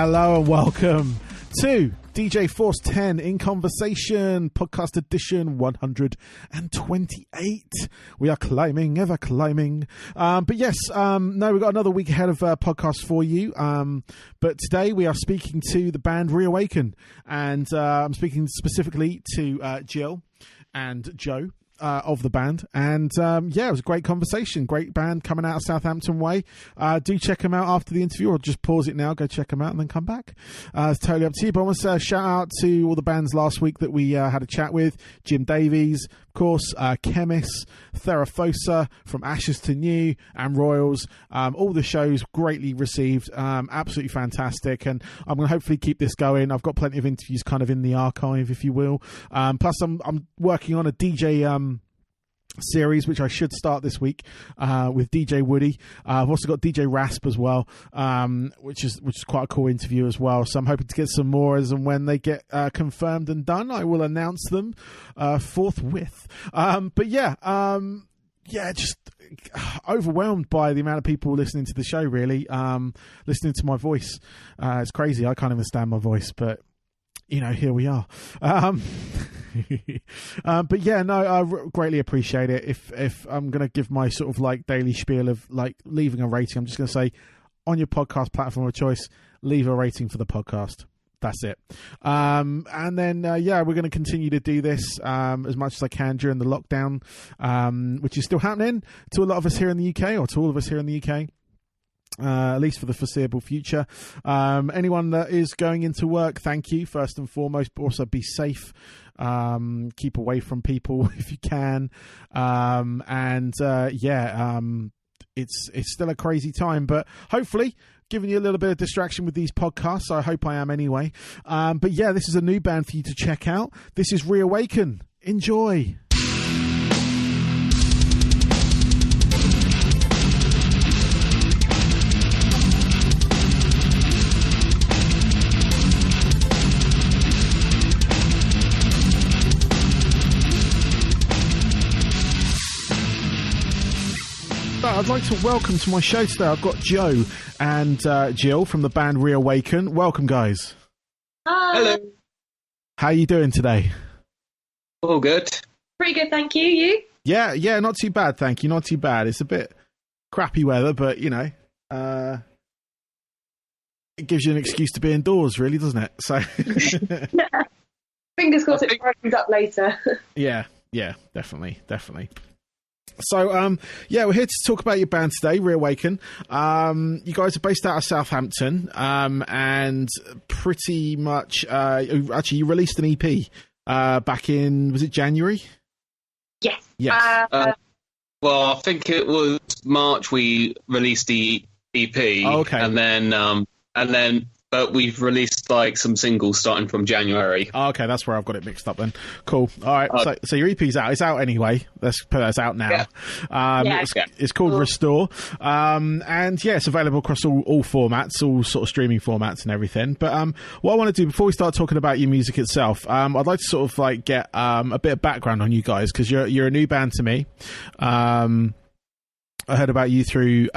Hello and welcome to DJ Force 10 in Conversation, podcast edition 128. We are climbing, ever climbing. But yes, no, we've got another week ahead of podcast for you. But today we are speaking to the band Reawaken, and I'm speaking specifically to Gill and Joe. Of the band, and yeah, it was a great conversation. Great band coming out of Southampton way. Do check them out after the interview, or just pause it now, go check them out and then come back. It's totally up to you, but I want to shout out to all the bands last week that we had a chat with. Jim Davies, of course, Chemis, Therafosa, From Ashes to New, and Royals. All the shows greatly received, absolutely fantastic, and I'm going to hopefully keep this going. I've got plenty of interviews kind of in the archive, if you will. Plus I'm working on a DJ series which I should start this week with DJ Woody. I've also got DJ Rasp as well, which is quite a cool interview as well, so I'm hoping to get some more as and when they get confirmed and done. I will announce them forthwith. But yeah, just overwhelmed by the amount of people listening to the show, really, listening to my voice. It's crazy. I can't even stand my voice, but you know, here we are. But yeah, no, I greatly appreciate it. If I'm going to give my sort of like daily spiel of like leaving a rating, I'm just going to say on your podcast platform of choice, leave a rating for the podcast. That's it. And then, yeah, we're going to continue to do this as much as I can during the lockdown, which is still happening to a lot of us here in the UK, or to all of us here in the UK. At least for the foreseeable future. Anyone that is going into work, thank you first and foremost, but also be safe. Keep away from people if you can. It's still a crazy time, but hopefully giving you a little bit of distraction with these podcasts. I hope I am anyway. But yeah, this is a new band for you to check out. This is Reawaken. Enjoy. I'd like to welcome to my show today, I've got Joe and Gill from the band Reawaken. Welcome, guys. Hi. Hello. How are you doing today? All good. Pretty good, thank you. You? Yeah, not too bad, thank you. Not too bad. It's a bit crappy weather, but, you know, it gives you an excuse to be indoors, really, doesn't it? So, fingers crossed it brightens up later. Yeah, definitely. So, yeah, we're here to talk about your band today, Reawaken. You guys are based out of Southampton, and pretty much, actually, you released an EP back in, was it January? Yes. Well, I think it was March we released the EP. Oh, okay. And then, but we've released like some singles starting from January. Oh, okay, that's where I've got it mixed up then. Cool. All right, so your EP's out. It's out anyway. Let's put that out now. Yeah. It's called Restore. And yeah, it's available across all formats, all sort of streaming formats and everything. But what I want to do before we start talking about your music itself, I'd like to sort of like get a bit of background on you guys, because you're a new band to me. I heard about you through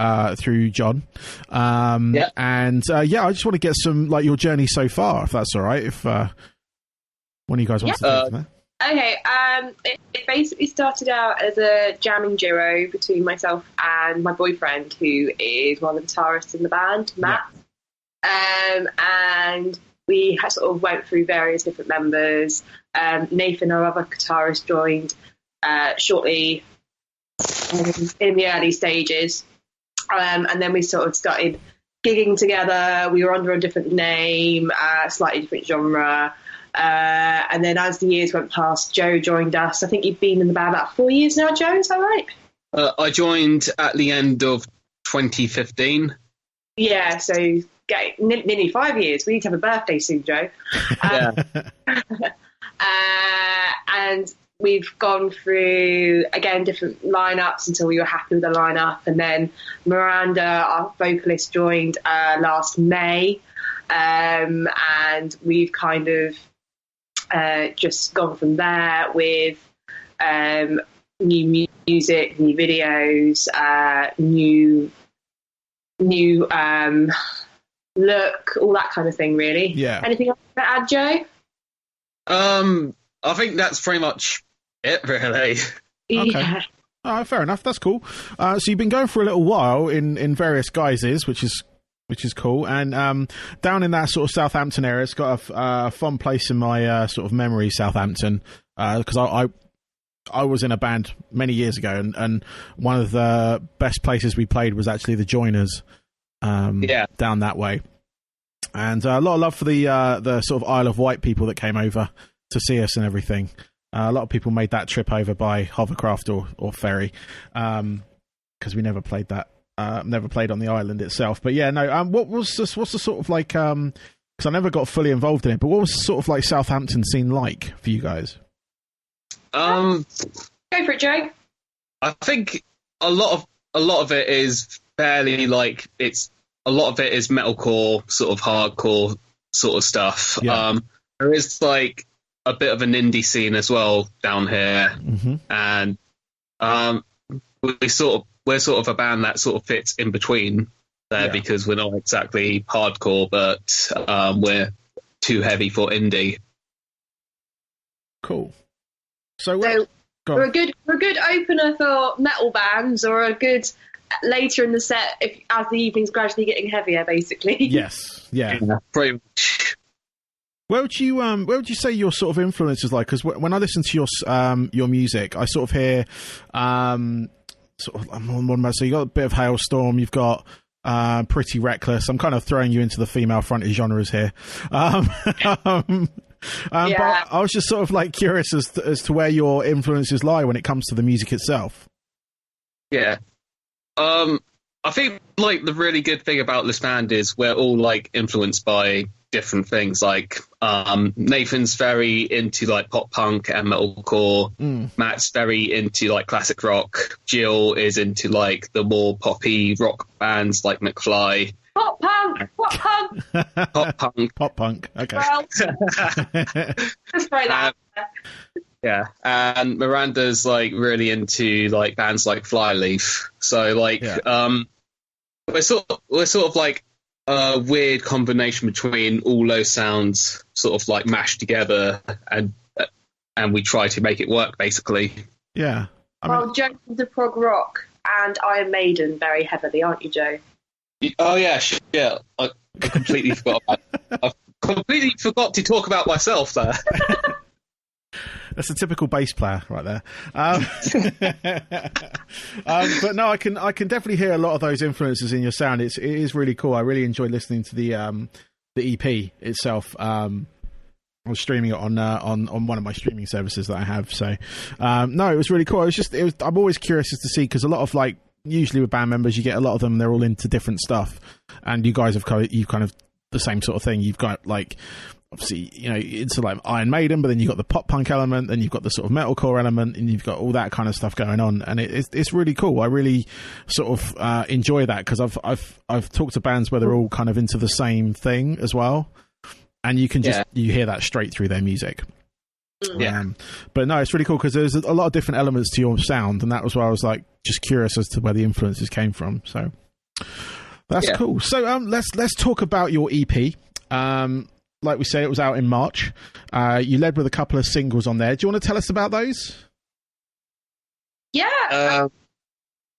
John, and I just want to get some like your journey so far, if that's all right. If one of you guys wants to take that. Okay, it basically started out as a jamming duo between myself and my boyfriend, who is one of the guitarists in the band, Matt. Yeah. And we sort of went through various different members. Nathan, our other guitarist, joined shortly in the early stages, and then we sort of started gigging together. We were under a different name, slightly different genre, and then as the years went past, Joe joined us. I think you've been in the band about 4 years now, Joe, is that right? I joined at the end of 2015. Yeah, so nearly 5 years. We need to have a birthday soon, Joe. And we've gone through, again, different lineups until we were happy with the lineup. And then Miranda, our vocalist, joined last May. And we've kind of just gone from there with new music, new videos, new look, all that kind of thing, really. Yeah. Anything else to add, Joe? I think that's pretty much it, really. Okay. Yeah. All right, fair enough. That's cool. So you've been going for a little while in various guises, which is cool. And down in that sort of Southampton area, it's got a fun place in my sort of memory, Southampton, because I was in a band many years ago, and one of the best places we played was actually the Joiners, down that way. And a lot of love for the sort of Isle of Wight people that came over to see us and everything. A lot of people made that trip over by hovercraft or ferry, because we never played that. Never played on the island itself. But yeah, no. What's the sort of like? Because I never got fully involved in it. But what was the sort of like Southampton scene like for you guys? Go for it, Joe. I think a lot of it is fairly like a lot of it is metalcore, sort of hardcore sort of stuff. Yeah. There is like a bit of an indie scene as well down here, and we're sort of a band that sort of fits in between there, because we're not exactly hardcore, but we're too heavy for indie. Cool. So we're a good opener for metal bands, or a good later in the set as the evening's gradually getting heavier, basically. Yes. Yeah. Pretty much. Where would you say your sort of influences like? Because when I listen to your music, I sort of hear so you got a bit of Hailstorm, you've got Pretty Reckless. I'm kind of throwing you into the female fronted genres here. But I was just sort of like curious as to where your influences lie when it comes to the music itself. Yeah. I think like the really good thing about this band is we're all like influenced by different things. Like Nathan's very into like pop punk and metalcore. Matt's very into like classic rock. Jill is into like the more poppy rock bands like McFly. Pop punk. Pop punk. Okay. Well, let's throw that out there. Yeah, and Miranda's like really into like bands like Flyleaf. So like, we're sort of like a weird combination between all those sounds, sort of like mashed together, and we try to make it work, basically. Yeah. Joe's into prog rock and Iron Maiden very heavily, aren't you, Joe? Oh yeah, yeah. I completely forgot. I completely forgot to talk about myself there. That's a typical bass player right there. But no, I can definitely hear a lot of those influences in your sound. It is really cool. I really enjoyed listening to the EP itself. I was streaming it on one of my streaming services that I have. So no, it was really cool. I'm always curious as to see, because a lot of like, usually with band members, you get a lot of them, they're all into different stuff, and you guys have kind of the same sort of thing. You've got like, obviously, you know, into like Iron Maiden, but then you've got the pop punk element, then you've got the sort of metalcore element, and you've got all that kind of stuff going on, and it's really cool. I really sort of enjoy that, because I've talked to bands where they're all kind of into the same thing as well, and you can you hear that straight through their music. Yeah. But no, it's really cool because there's a lot of different elements to your sound, and that was where I was like just curious as to where the influences came from. So that's cool. So let's talk about your EP. Like we say, it was out in March. You led with a couple of singles on there. Do you want to tell us about those? Yeah. Do you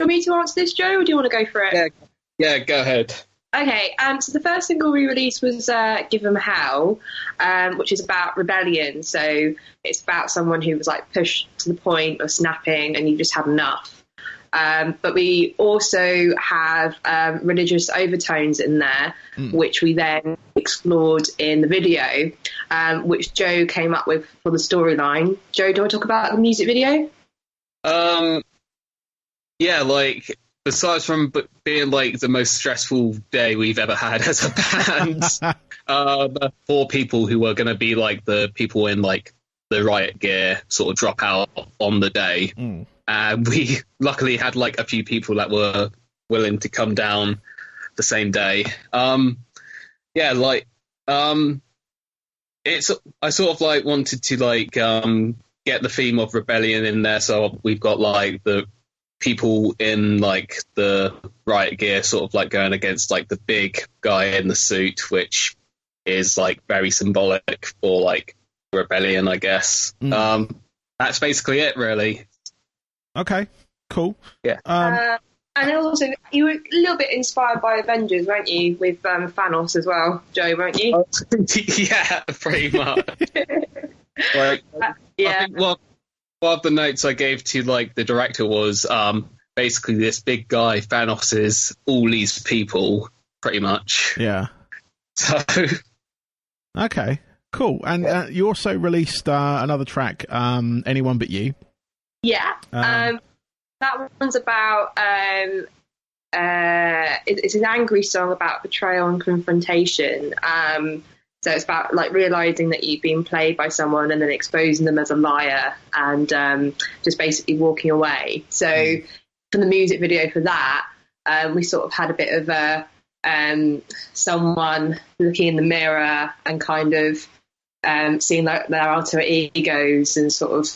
want me to answer this, Joe, or do you want to go for it? Yeah, go ahead. Okay, so the first single we released was Give 'Em Hell, which is about rebellion. So it's about someone who was like pushed to the point of snapping and you just had enough. But we also have religious overtones in there, which we then explored in the video, which Joe came up with for the storyline. Joe, do you want to talk about the music video? Yeah, like, besides from being like the most stressful day we've ever had as a band, 4 people who were going to be like the people in like the riot gear sort of drop out on the day. And we luckily had like a few people that were willing to come down the same day. I sort of like wanted to like get the theme of rebellion in there. So we've got like the people in like the riot gear sort of like going against like the big guy in the suit, which is like very symbolic for like rebellion, I guess. That's basically it, really. Okay, cool. Yeah. And also, you were a little bit inspired by Avengers, weren't you, with Thanos as well, Joe, weren't you? Yeah, pretty much. Like, yeah. I think one of the notes I gave to like the director was basically this big guy Thanos is all these people, pretty much. Yeah. So. Okay, cool. And you also released another track, Anyone But You. Yeah. That one's about it's an angry song about betrayal and confrontation. So it's about like realizing that you've been played by someone and then exposing them as a liar and just basically walking away. So for the music video for that, we sort of had a bit of a someone looking in the mirror and kind of seeing like their alter egos and sort of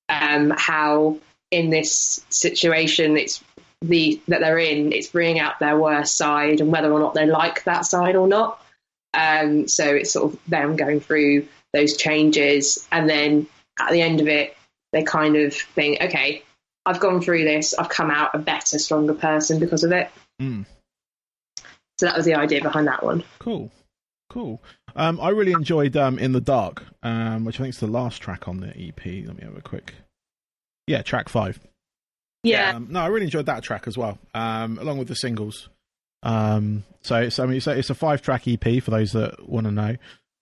how in this situation that they're in, it's bringing out their worst side and whether or not they like that side or not. So it's sort of them going through those changes, and then at the end of it, they kind of think, okay, I've gone through this, I've come out a better, stronger person because of it. So that was the idea behind that one. Cool. I really enjoyed In the Dark, which I think is the last track on the EP. Let me have a quick... Yeah, track 5. Yeah. No, I really enjoyed that track as well, along with the singles. So it's a 5-track EP for those that want to know.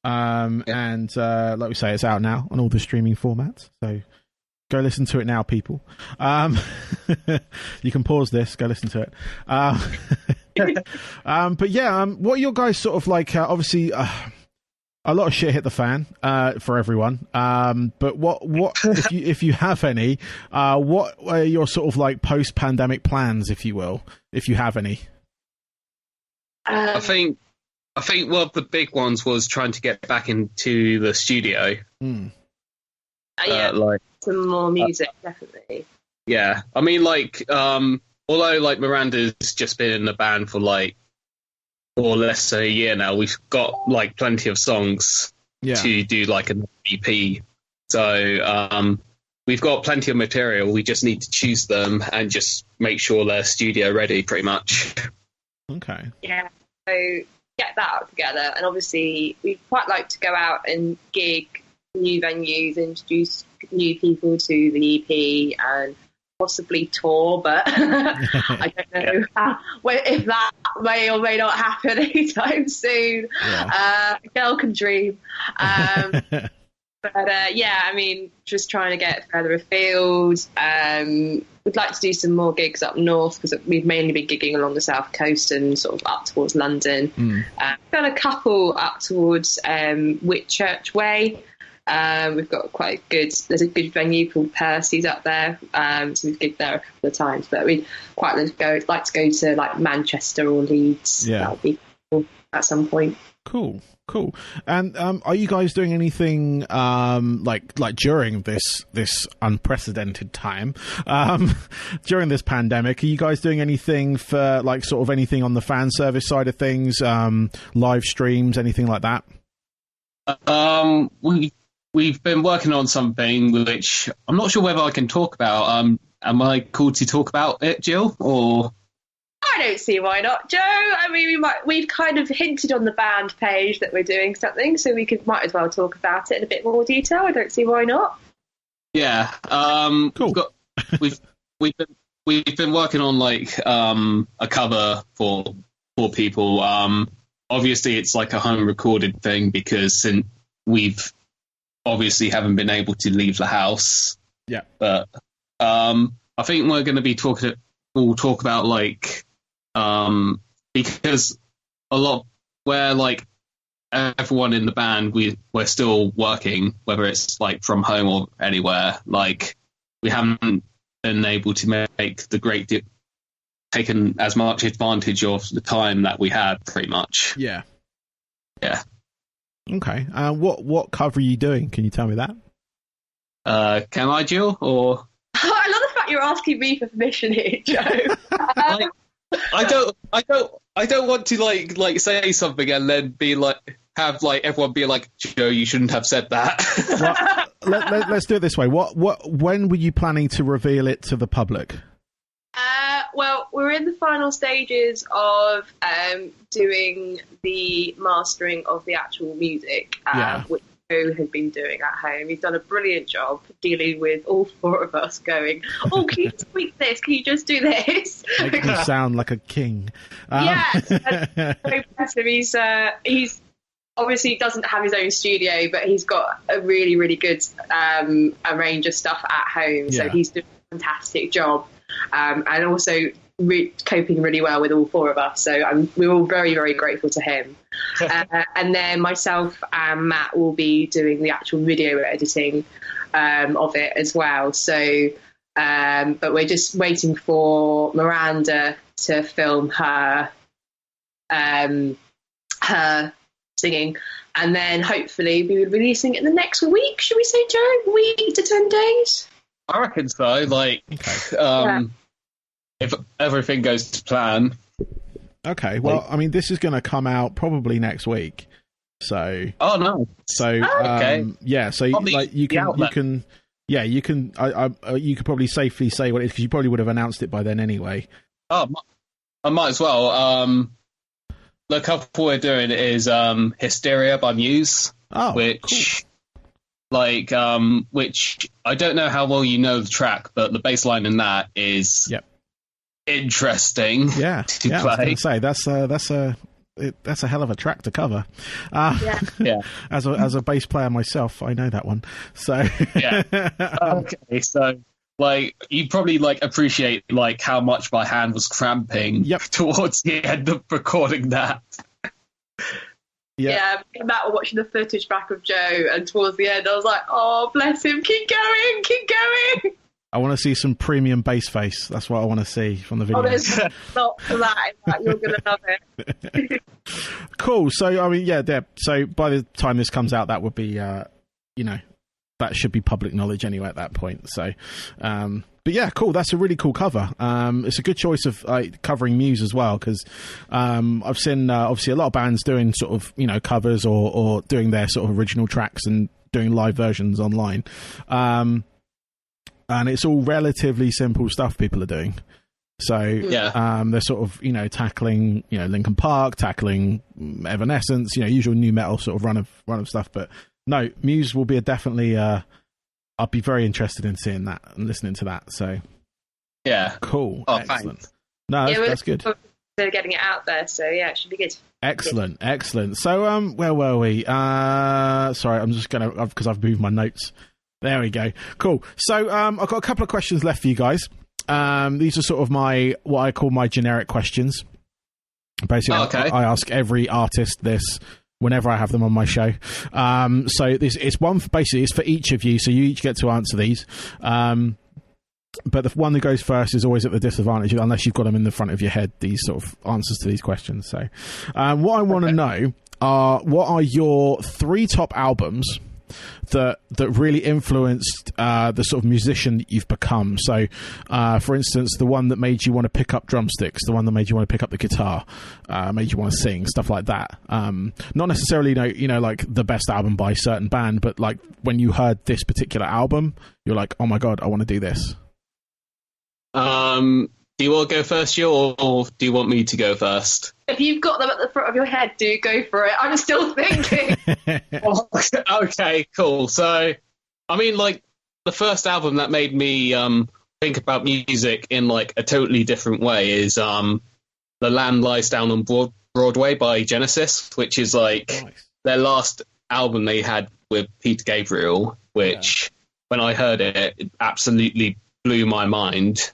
And like we say, it's out now on all the streaming formats. So go listen to it now, people. You can pause this, go listen to it. But yeah, what are your guys sort of like? Obviously, a lot of shit hit the fan for everyone. But what if you have any? What are your sort of like post-pandemic plans, if you will, if you have any? I think one of the big ones was trying to get back into the studio. Yeah, like some more music, definitely. Yeah, I mean, like, although like Miranda's just been in the band for like, or less than a year now, we've got like plenty of songs to do like an EP. So we've got plenty of material. We just need to choose them and just make sure they're studio ready, pretty much. Okay. Yeah. So get that out together, and obviously we'd quite like to go out and gig new venues, introduce new people to the EP, and possibly tour, but I don't know if that may or may not happen anytime soon. A girl can dream. But yeah, I mean, just trying to get further afield. We'd like to do some more gigs up north because we've mainly been gigging along the south coast and sort of up towards London. Done a couple up towards Whitchurch Way. We've got there's a good venue called Percy's up there, so we've gigged there a couple of times, but we'd quite like to go to like Manchester or Leeds. That would be cool at some point. Cool. And are you guys doing anything like during this unprecedented time, during this pandemic? Are you guys doing anything for like sort of anything on the fan service side of things, live streams, anything like that? We've been working on something which I'm not sure whether I can talk about. Am I cool to talk about it, Jill? Or I don't see why not, Joe. I mean, we've kind of hinted on the band page that we're doing something, so we might as well talk about it in a bit more detail. I don't see why not. Yeah. Cool. We've been working on like a cover for people. Obviously, it's like a home recorded thing because we've obviously haven't been able to leave the house. Yeah. But I think we're going to be we'll talk about like because a lot where like everyone in the band we're still working, whether it's like from home or anywhere. Like we haven't been able to make the taken as much advantage of the time that we had, pretty much. Yeah. Okay. What cover are you doing? Can you tell me that? Can I, Jill? Or I love the fact you're asking me for permission here, Joe. I don't want to like say something and then be like have like everyone be like, Joe, you shouldn't have said that. Let's do it this way. When were you planning to reveal it to the public? Well, we're in the final stages of doing the mastering of the actual music, which Joe has been doing at home. He's done a brilliant job dealing with all four of us going, oh, can you tweak this? Can you just do this? Make me sound like a king. Yes. So bless him. He's obviously doesn't have his own studio, but he's got a really, really good a range of stuff at home. So he's doing a fantastic job. And also coping really well with all four of us. So we're all very, very grateful to him. And then myself and Matt will be doing the actual video editing of it as well. So, but we're just waiting for Miranda to film her singing. And then hopefully we will be releasing it in the next week. Should we say, Joe? Week to 10 days? I reckon so. Like, if everything goes to plan. Okay. Well, I mean, this is going to come out probably next week. So. Oh no. So. Okay. Yeah. So like you can. You could probably safely say what it is because you probably would have announced it by then anyway. Oh, I might as well. The couple we're doing is Hysteria by Muse, which. Cool. Like, which I don't know how well you know the track, but the bass line in that is interesting. Yeah, to play. I was going to say that's a hell of a track to cover. As a bass player myself, I know that one. So okay, so like you probably like appreciate like how much my hand was cramping towards the end of recording that. Yeah, me and Matt were watching the footage back of Joe, and towards the end, I was like, "Oh, bless him! Keep going, keep going." I want to see some premium bass face. That's what I want to see from the video. Oh, there's not for that. You're gonna love it. Cool. So, I mean, so by the time this comes out, that would be, that should be public knowledge anyway at that point. So, but yeah, cool. That's a really cool cover. It's a good choice of covering Muse as well because I've seen obviously a lot of bands doing sort of covers or doing their sort of original tracks and doing live versions online, and it's all relatively simple stuff people are doing. So they're sort of tackling Linkin Park, tackling Evanescence, usual new metal sort of run of stuff. But no, Muse will be definitely. I'd be very interested in seeing that and listening to that. So, cool. Oh, excellent. Thanks. No, that's good. They're getting it out there, so it should be good. Excellent. So, where were we? Sorry, I'm just gonna because I've moved my notes. There we go. Cool. So, I've got a couple of questions left for you guys. These are sort of what I call my generic questions. Basically, I ask every artist this. Whenever I have them on my show. So it's one basically it's for each of you, so you each get to answer these. But the one that goes first is always at the disadvantage unless you've got them in the front of your head, these sort of answers to these questions. So what I want to know are what are your 3 top albums that really influenced the sort of musician that you've become. So, for instance, the one that made you want to pick up drumsticks, the one that made you want to pick up the guitar, made you want to sing, stuff like that. Not necessarily, like the best album by a certain band, but like when you heard this particular album, you're like, oh my God, I want to do this. Do you want to go first, Joe, or do you want me to go first? If you've got them at the front of your head, do go for it. I'm still thinking. Okay, cool. So, I mean, like, the first album that made me think about music in, like, a totally different way is The Land Lies Down on Broadway by Genesis, which is, like, their last album they had with Peter Gabriel, which, when I heard it, it absolutely blew my mind.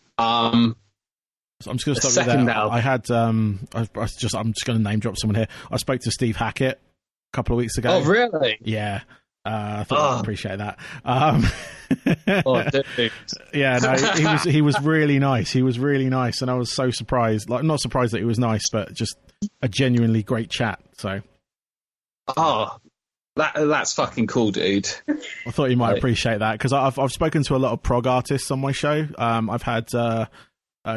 So I'm just going to stop you there. I had, I'm just going to name drop someone here. I spoke to Steve Hackett a couple of weeks ago. Oh, really? Yeah. I thought I'd appreciate that. Dude. Yeah, no, he was really nice. He was really nice, and I was so surprised. Like, not surprised that he was nice, but just a genuinely great chat. So. Oh, That's fucking cool, dude. I thought you might appreciate that, because I've spoken to a lot of prog artists on my show. I've had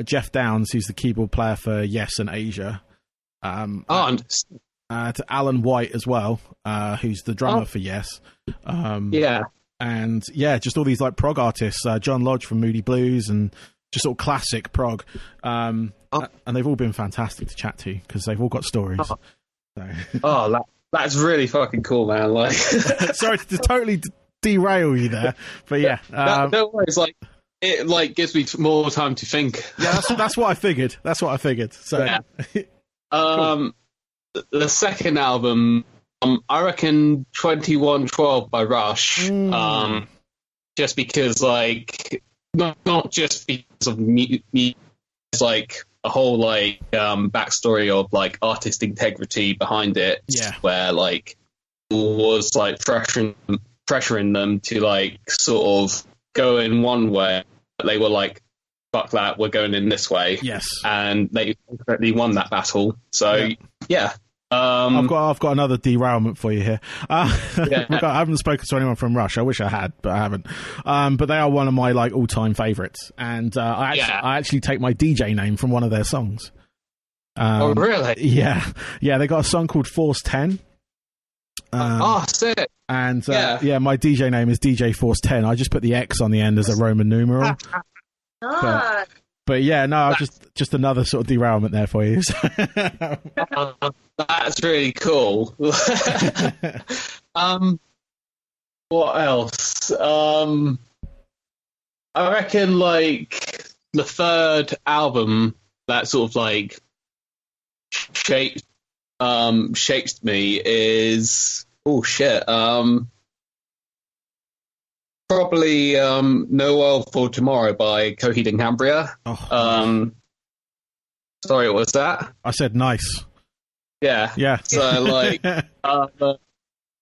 Jeff Downs, who's the keyboard player for Yes and Asia. To Alan White as well, who's the drummer for Yes. And just all these like prog artists, John Lodge from Moody Blues, and just all classic prog. And they've all been fantastic to chat to, because they've all got stories. That's really fucking cool, man. Like, sorry to totally derail you there, but yeah, no worries. Like, it like gives me more time to think. Yeah, that's what I figured. That's what I figured. So, cool. The second album, I reckon 2112 by Rush. Just because, like, not just because of me, it's like a whole like backstory of like artist integrity behind it. Yeah, where like was like pressuring them to like sort of go in one way, but they were like, fuck that, we're going in this way. Yes, and they won that battle. So yeah. I've got another derailment for you here. I haven't spoken to anyone from Rush. I wish I had, but I haven't. But they are one of my like all-time favourites, and I actually take my DJ name from one of their songs. Oh, really? Yeah. They got a song called Force 10. Sick. And my DJ name is DJ Force 10. I just put the X on the end as a Roman numeral. But yeah, no, just another sort of derailment there for you. That's really cool. What else? I reckon like the third album that sort of like shaped me is probably No World for Tomorrow by Coheed and Cambria. Sorry, what was that? I said nice. Yeah. So like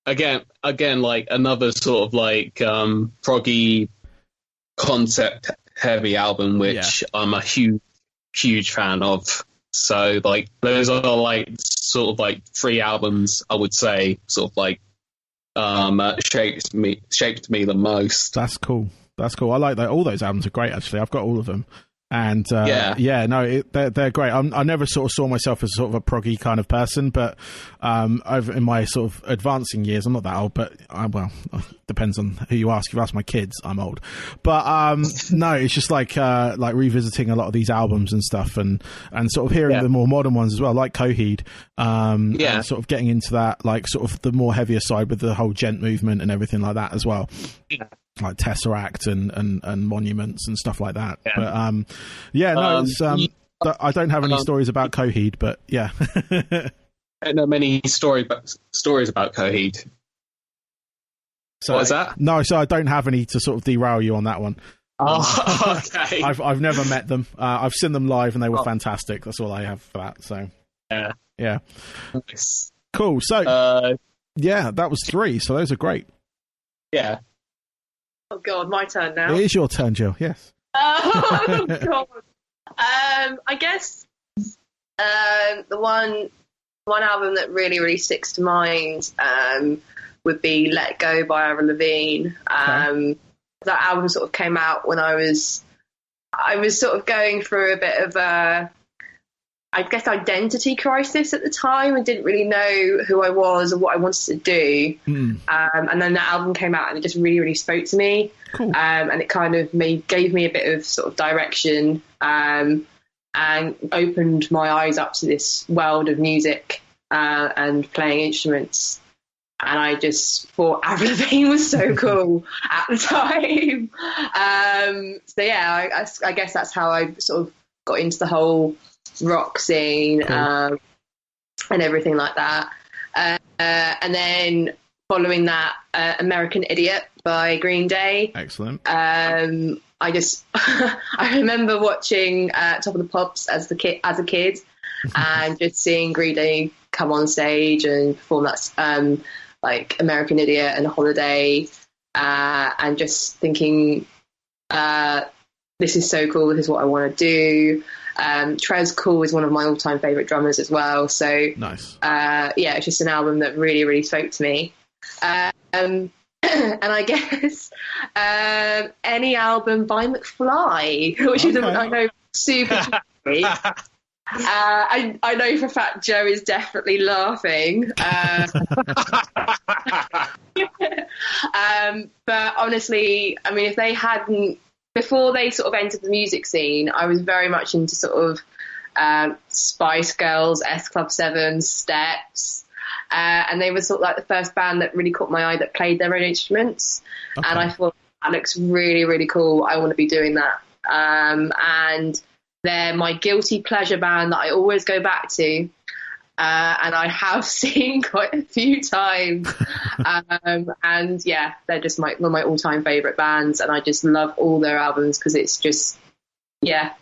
again like another sort of like proggy concept heavy album, which I'm a huge fan of. So like those are like sort of like three albums I would say sort of like shaped me the most. That's cool. I like that. All those albums are great, actually. I've got all of them. And they're great. I never sort of saw myself as sort of a proggy kind of person, but over in my sort of advancing years, I'm not that old, but depends on who you ask. If you ask my kids, I'm old. But no, it's just like revisiting a lot of these albums and stuff, and sort of hearing the more modern ones as well, like Coheed. And sort of getting into that, like sort of the more heavier side with the whole gent movement and everything like that as well. Yeah. Like Tesseract and Monuments and stuff like that. But it's, I don't have any stories about Coheed, but yeah. I don't know many stories about Coheed. So, what is that? No, so I don't have any to sort of derail you on that one. Oh, okay. I've never met them. I've seen them live and they were fantastic. That's all I have for that. So yeah. Nice. Cool. So that was 3. So those are great. Yeah. Oh God, my turn now. It is your turn, Jill. Yes. Oh God. I guess the one album that really sticks to mind would be "Let Go" by Avril Lavigne. That album sort of came out when I was sort of going through a bit of a, I guess, identity crisis at the time. I didn't really know who I was or what I wanted to do. And then that album came out and it just really spoke to me. Cool. And it kind of gave me a bit of sort of direction and opened my eyes up to this world of music and playing instruments. And I just thought Avril Lavigne was so cool at the time. I guess that's how I sort of got into the whole rock scene. Cool. And everything like that. And then following that, American Idiot by Green Day. Excellent. I remember watching Top of the Pops as a kid and just seeing Green Day come on stage and perform that like American Idiot and Holiday, and just thinking this is so cool, this is what I want to do. Trez Cool is one of my all-time favourite drummers as well. So nice. It's just an album that really spoke to me. And I guess any album by McFly, which is, I know, super cheesy. I know for a fact Joe is definitely laughing. But honestly, I mean, if they hadn't, before they sort of entered the music scene, I was very much into sort of Spice Girls, S Club 7, Steps. And they were sort of like the first band that really caught my eye that played their own instruments. Okay. And I thought, that looks really, really cool. I want to be doing that. And they're my guilty pleasure band that I always go back to. And I have seen quite a few times. And yeah, they're just one of my all-time favourite bands. And I just love all their albums because it's just, yeah,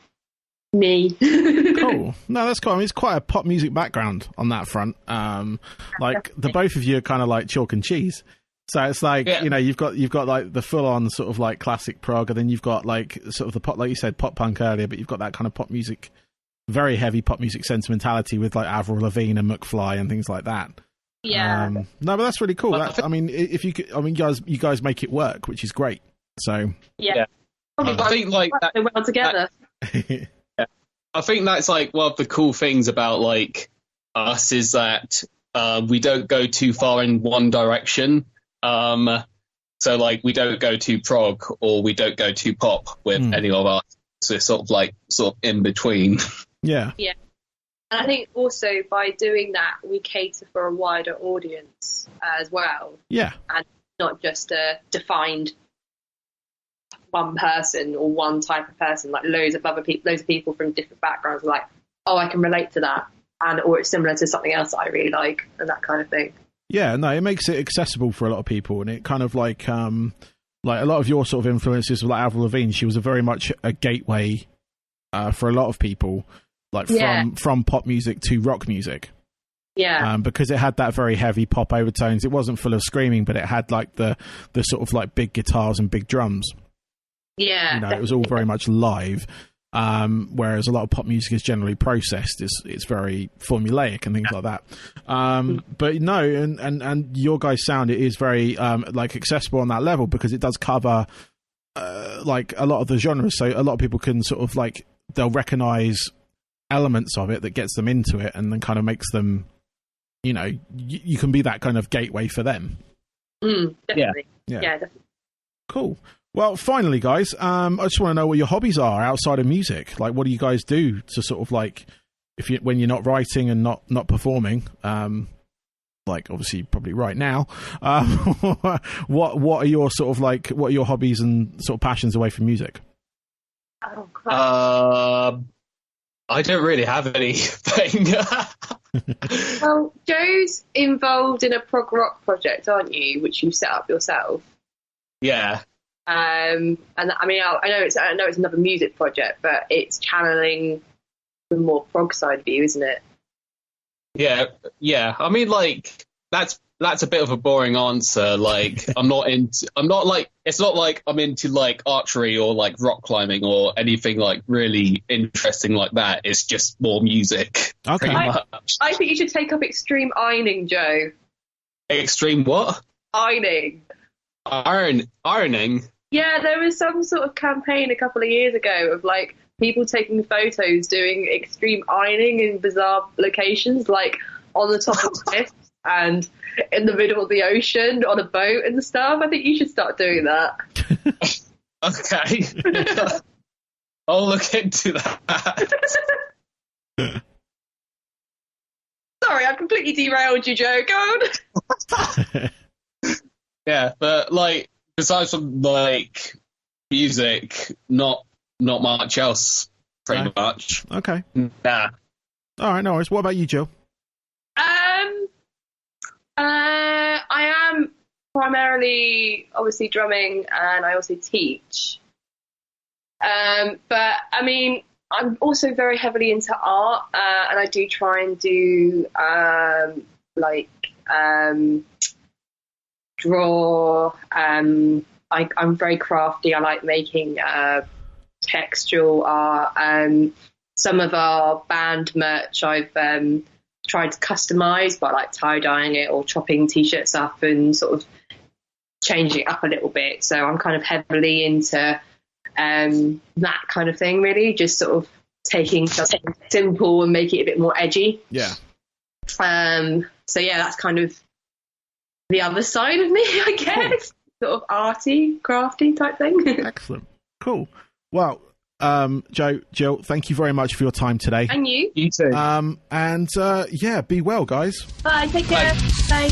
me. Cool. No, that's cool. I mean, it's quite a pop music background on that front. Like the both of you are kind of like chalk and cheese. So it's like, you know, you've got like the full on sort of like classic prog, and then you've got like sort of the pop, like you said, pop punk earlier, but you've got that kind of pop music, very heavy pop music sentimentality with like Avril Lavigne and McFly and things like that. Yeah. No, but that's really cool. I mean, if you could, I mean, you guys make it work, which is great. So yeah. I think like that well together. I think that's like one of the cool things about like us is that we don't go too far in one direction. So like we don't go too prog or we don't go too pop with any of us. So it's sort of in between. Yeah. Yeah. And I think also by doing that, we cater for a wider audience as well. Yeah. And not just a defined one person or one type of person, like loads of people from different backgrounds are like, oh, I can relate to that, or it's similar to something else that I really like, and that kind of thing. Yeah, no, it makes it accessible for a lot of people, and it kind of like a lot of your sort of influences, like Avril Lavigne, she was very much a gateway for a lot of people, like from pop music to rock music. Yeah. Because it had that very heavy pop overtones. It wasn't full of screaming, but it had like the sort of like big guitars and big drums. Yeah, you know, it was all very much live, whereas a lot of pop music is generally processed. It's very formulaic and things like that. But no, and your guys' sound, it is very like accessible on that level because it does cover like a lot of the genres. So a lot of people can sort of like, they'll recognize elements of it that gets them into it, and then kind of makes them, you know, you can be that kind of gateway for them. Definitely. Yeah, definitely. Cool. Well, finally, guys, I just want to know what your hobbies are outside of music. Like, what do you guys do to sort of like, when you're not writing and not performing? Like, obviously, probably right now. What are your sort of like, what are your hobbies and sort of passions away from music? Oh, God. I don't really have anything. Well, Joe's involved in a prog rock project, aren't you? Which you set up yourself. Yeah. And I mean, I know it's another music project, but it's channeling the more prog side of you, isn't it? Yeah. I mean, like that's a bit of a boring answer. Like, it's not like I'm into like archery or like rock climbing or anything like really interesting like that. It's just more music. Okay. I think you should take up extreme ironing, Joe. Extreme what? Ironing. Ironing? Yeah, there was some sort of campaign a couple of years ago of like people taking photos doing extreme ironing in bizarre locations, like on the top of cliffs and in the middle of the ocean on a boat and stuff. I think you should start doing that. Okay. I'll look into that. Sorry, I completely derailed you, Joe. Go on. Yeah, but like besides from like music, not much else. Pretty much. Okay. Nah. All right, no worries. What about you, Jill? I am primarily obviously drumming, and I also teach. But I mean, I'm also very heavily into art, and I do try and do draw. I'm very crafty. I like making textual art. Some of our band merch I've tried to customize by like tie-dyeing it or chopping t-shirts up and sort of changing it up a little bit. So I'm kind of heavily into that kind of thing, really, just sort of taking something simple and making it a bit more edgy. Yeah. So yeah, that's kind of the other side of me, I guess. Cool. Sort of arty, crafty type thing. Excellent. Cool. Well, Joe, Gill, thank you very much for your time today. And you. You too. And be well, guys. Bye, take care. Bye.